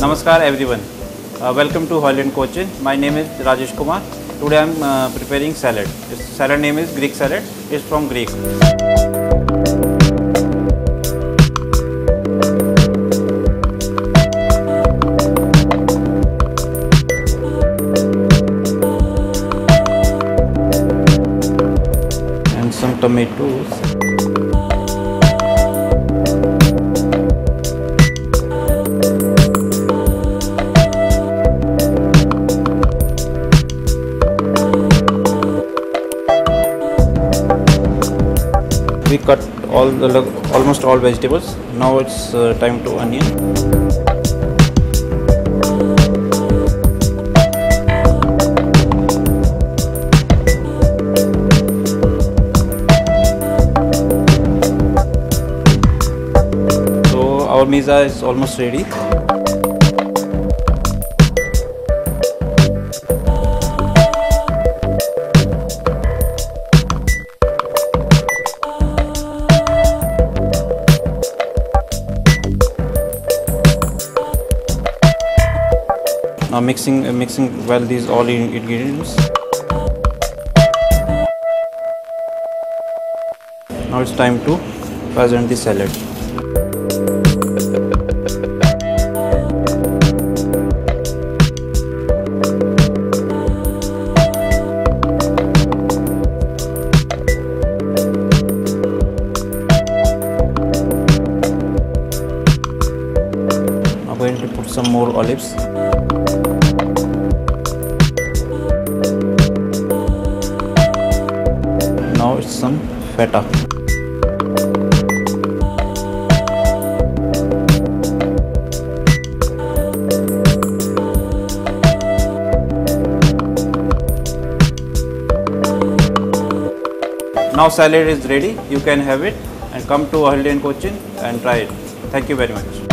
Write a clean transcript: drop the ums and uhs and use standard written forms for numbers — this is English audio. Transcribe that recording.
Namaskar everyone. Welcome to Holland Kochi. My name is Rajesh Kumar. Today I am preparing salad. This salad name is Greek salad. It's from Greek. And some tomatoes. We cut almost all vegetables. Now it's time to onion. So our misa is almost ready. Now mixing well these all ingredients. Now it's time to present the salad. I'm going to put some more olives. Now it's some feta. Now salad is ready. You can have it and come to Holland Kochi and try it. Thank you very much.